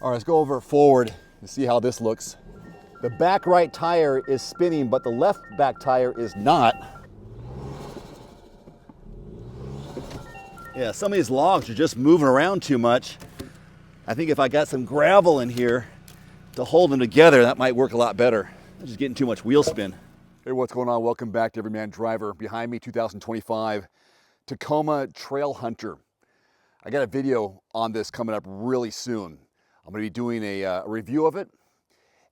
All right, let's go over forward and see how this looks. The back right tire is spinning, but the left back tire is not. Yeah, some of these logs are just moving around too much. I think if I got some gravel in here to hold them together, that might work a lot better. I'm just getting too much wheel spin. Hey, what's going on? Welcome back to Everyman Driver. Behind me, 2025 Tacoma Trailhunter. I got a video on this coming up really soon. I'm going to be doing a review of it,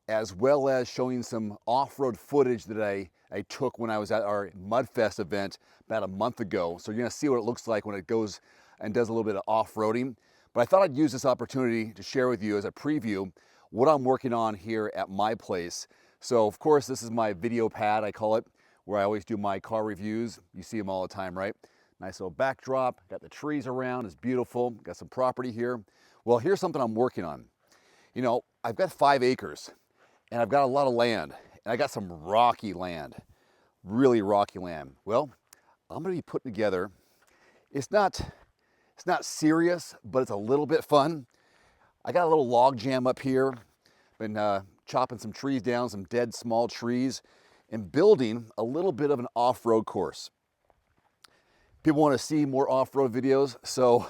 as well as showing some off-road footage that I took when I was at our Mudfest event about a month ago. So you're going to see what it looks like when it goes and does a little bit of off-roading. But I thought I'd use this opportunity to share with you as a preview what I'm working on here at my place. So of course, this is my video pad, I call it, where I always do my car reviews. You see them all the time, right? Nice little backdrop, got the trees around, it's beautiful, got some property here. Well, here's something I'm working on. You know, I've got 5 acres and I've got a lot of land and I got some rocky land, really rocky land. Well, I'm gonna be putting together, it's not serious, but it's a little bit fun. I got a little log jam up here, been chopping some trees down, some dead small trees, and building a little bit of an off-road course. People want to see more off-road videos, so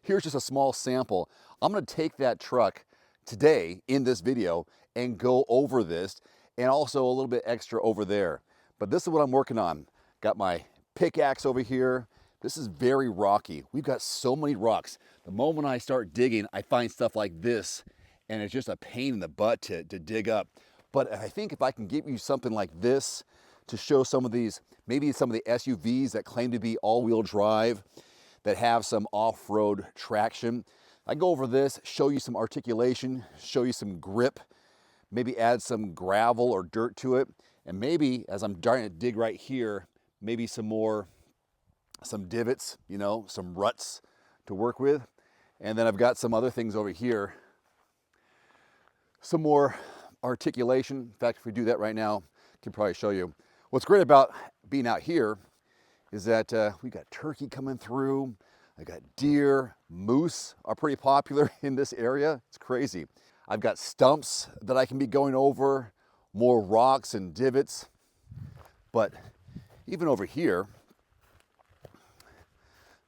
here's just a small sample. I'm going to take that truck today in this video and go over this, and also a little bit extra over there. But this is what I'm working on. Got my pickaxe over here. This is very rocky. We've got so many rocks. The moment I start digging, I find stuff like this, and it's just a pain in the butt to dig up. But I think if I can give you something like this to show some of these, maybe some of the SUVs that claim to be all-wheel drive, that have some off-road traction. I go over this, show you some articulation, show you some grip, maybe add some gravel or dirt to it, and maybe as I'm starting to dig right here, maybe some divots, you know, some ruts to work with. And then I've got some other things over here, some more articulation. In fact, if we do that right now, I can probably show you. What's great about being out here is that we got turkey coming through. I got deer, moose are pretty popular in this area. It's crazy. I've got stumps that I can be going over, more rocks and divots. But even over here,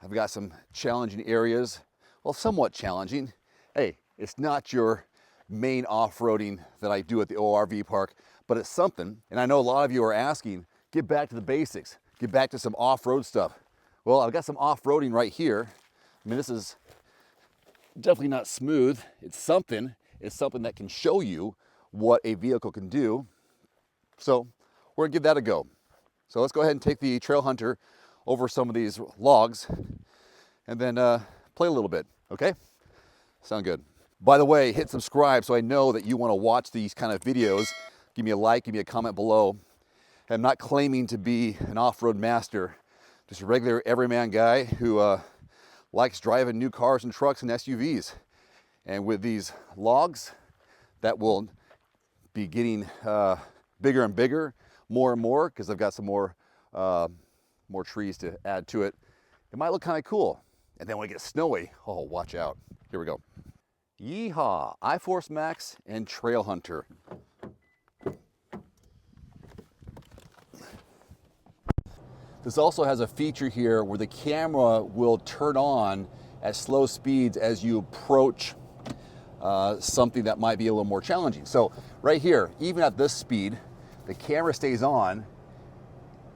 I've got some challenging areas. Well, somewhat challenging. Hey, it's not your main off-roading that I do at the ORV park, but it's something. And I know a lot of you are asking, get back to the basics. Get back to some off-road stuff. Well, I've got some off-roading right here. I mean, this is definitely not smooth. It's something that can show you what a vehicle can do. So we're gonna give that a go. So let's go ahead and take the Trailhunter over some of these logs and then play a little bit, okay? Sound good. By the way, hit subscribe so I know that you wanna watch these kind of videos. Give me a like, give me a comment below. I'm not claiming to be an off-road master, just a regular everyman guy who likes driving new cars and trucks and SUVs. And with these logs, that will be getting bigger and bigger, more and more, because I've got some more trees to add to it. It might look kind of cool. And then when it gets snowy, oh, watch out. Here we go. Yeehaw, iForce Max and Trailhunter. This also has a feature here where the camera will turn on at slow speeds as you approach something that might be a little more challenging. So right here, even at this speed, the camera stays on.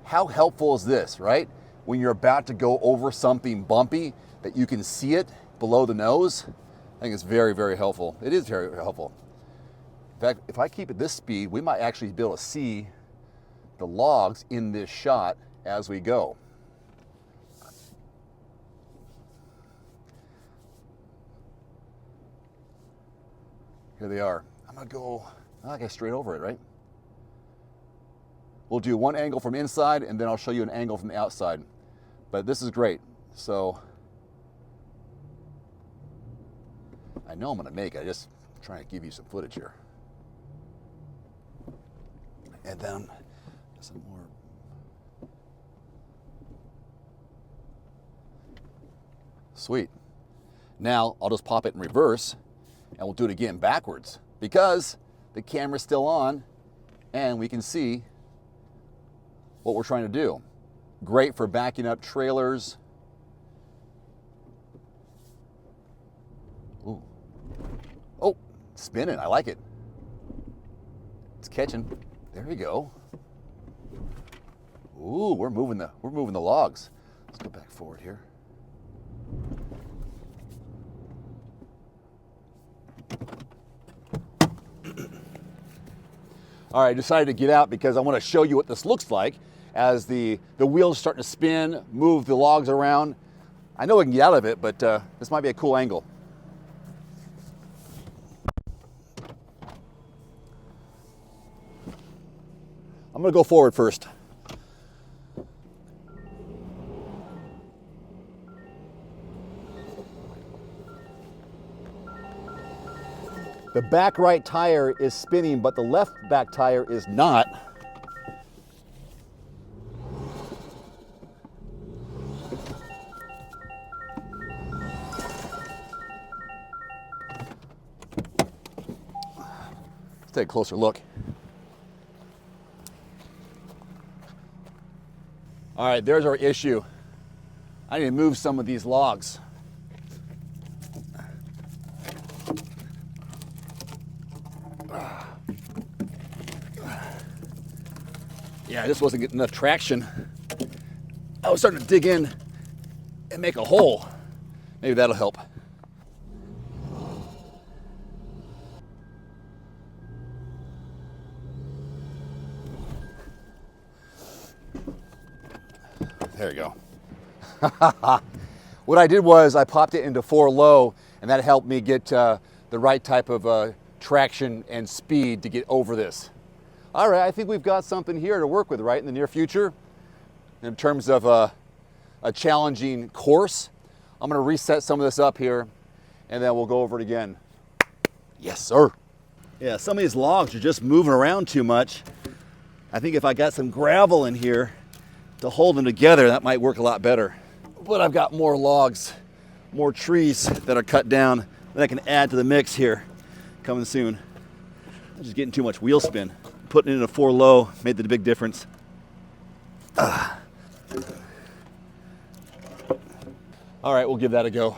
How helpful is this, right? When you're about to go over something bumpy, that you can see it below the nose. I think it's very, very helpful. It is very, very helpful. In fact, if I keep it this speed, we might actually be able to see the logs in this shot as we go. Here they are. I'm gonna go, I guess straight over it, right? We'll do one angle from inside and then I'll show you an angle from the outside. But this is great. So I know I'm gonna make it. I just trying to give you some footage here. And then some more. Sweet. Now I'll just pop it in reverse And we'll do it again backwards because the camera's still on and we can see what we're trying to do. Great for backing up trailers. Ooh. Oh, spinning, I like it. It's catching. There we go. Ooh, we're moving the logs. Let's go back forward here. All right, I decided to get out because I want to show you what this looks like as the wheels starting to spin, move the logs around. I know I can get out of it, but this might be a cool angle. I'm going to go forward first. The back right tire is spinning, but the left back tire is not. Let's take a closer look. All right, there's our issue. I need to move some of these logs. Yeah, this wasn't getting enough traction. I was starting to dig in and make a hole. Maybe that'll help. There you go. What I did was I popped it into 4 low, and that helped me get the right type of traction and speed to get over this. All right, I think we've got something here to work with, right, in the near future in terms of a challenging course. I'm going to reset some of this up here, and then we'll go over it again. Yes, sir. Yeah, some of these logs are just moving around too much. I think if I got some gravel in here to hold them together, that might work a lot better. But I've got more logs, more trees that are cut down that I can add to the mix here coming soon. I'm just getting too much wheel spin. Putting it in a 4 low made the big difference. All right, we'll give that a go.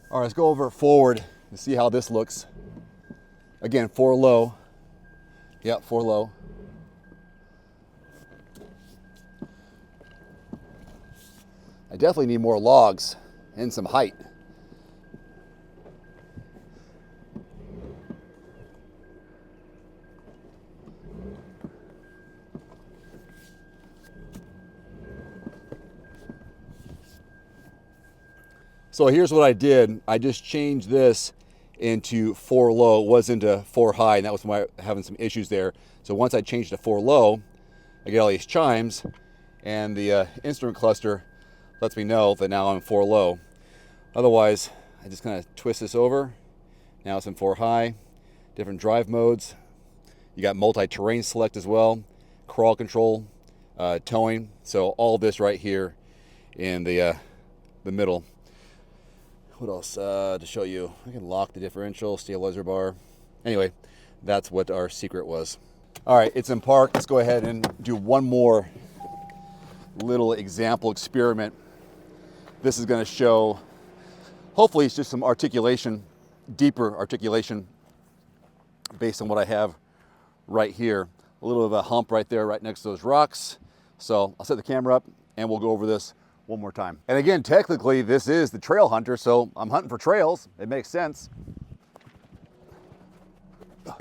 All right, let's go over forward and see how this looks. Again, 4 low. Yep, 4 low. I definitely need more logs and some height. So here's what I did. I just changed this into 4 low. It was into 4 high, and that was why I was having some issues there. So once I changed to 4 low, I get all these chimes, and the instrument cluster lets me know that now I'm 4 low. Otherwise, I just kind of twist this over. Now it's in 4 high, different drive modes. You got multi-terrain select as well, crawl control, towing. So all this right here in the middle. What else to show you? I can lock the differential, stabilizer bar. Anyway, that's what our secret was. All right, it's in park. Let's go ahead and do one more little example experiment. This is going to show, hopefully it's just some articulation, deeper articulation based on what I have right here. A little bit of a hump right there, right next to those rocks. So I'll set the camera up and we'll go over this one more time. And again, technically this is the Trailhunter, so I'm hunting for trails. It makes sense. All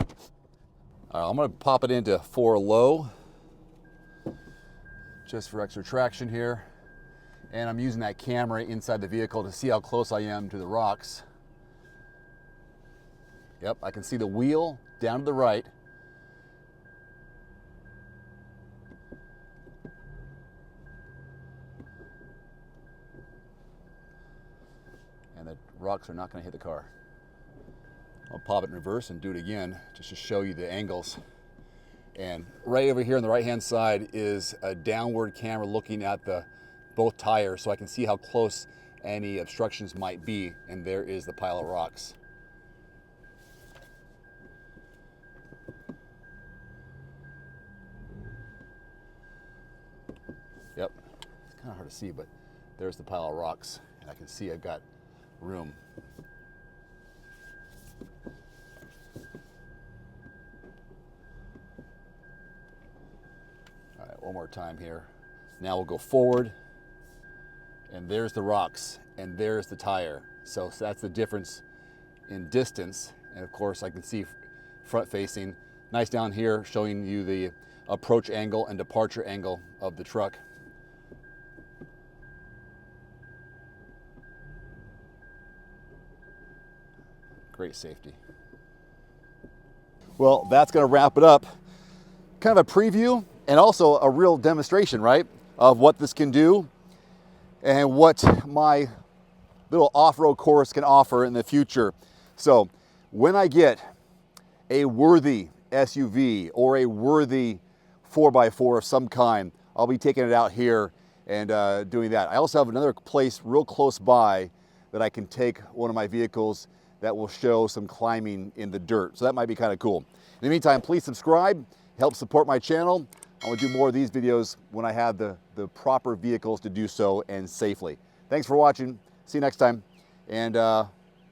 right, I'm gonna pop it into 4 low, just for extra traction here. And I'm using that camera inside the vehicle to see how close I am to the rocks. Yep, I can see the wheel down to the right. And the rocks are not going to hit the car. I'll pop it in reverse and do it again just to show you the angles And right over here on the right-hand side is a downward camera looking at both tires so I can see how close any obstructions might be. And there is the pile of rocks. Yep, it's kind of hard to see, but there's the pile of rocks. And I can see I've got room. All right, one more time here. Now we'll go forward, and there's the rocks, and there's the tire. So that's the difference in distance. And of course, I can see front facing. Nice down here, showing you the approach angle and departure angle of the truck. Great safety. Well, that's going to wrap it up. Kind of a preview and also a real demonstration, right, of what this can do and what my little off-road course can offer in the future. So when I get a worthy SUV or a worthy 4x4 of some kind, I'll be taking it out here and doing that. I also have another place real close by that I can take one of my vehicles that will show some climbing in the dirt. So that might be kind of cool. In the meantime, please subscribe, help support my channel. I want to do more of these videos when I have the proper vehicles to do so and safely. Thanks for watching. See you next time, and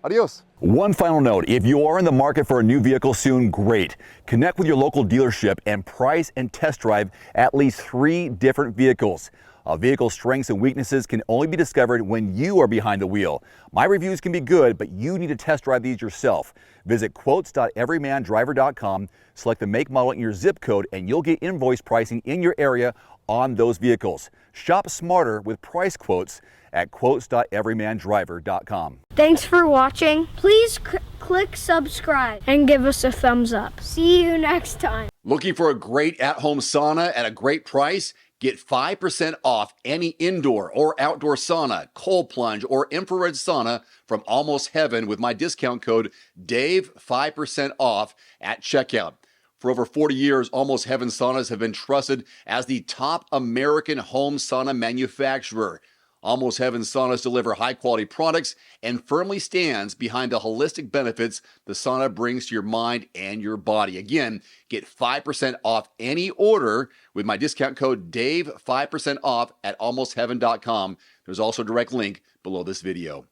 adios. One final note, if you are in the market for a new vehicle soon, great. Connect with your local dealership and price and test drive at least 3 different vehicles. A vehicle's strengths and weaknesses can only be discovered when you are behind the wheel. My reviews can be good, but you need to test drive these yourself. Visit quotes.everymandriver.com, select the make, model, and your zip code, and you'll get invoice pricing in your area on those vehicles. Shop smarter with price quotes at quotes.everymandriver.com. Thanks for watching. Please click subscribe and give us a thumbs up. See you next time. Looking for a great at-home sauna at a great price? Get 5% off any indoor or outdoor sauna, cold plunge, or infrared sauna from Almost Heaven with my discount code DAVE, 5% off at checkout. For over 40 years, Almost Heaven saunas have been trusted as the top American home sauna manufacturer. Almost Heaven saunas deliver high-quality products and firmly stands behind the holistic benefits the sauna brings to your mind and your body. Again, get 5% off any order with my discount code DAVE, 5% off at almostheaven.com. There's also a direct link below this video.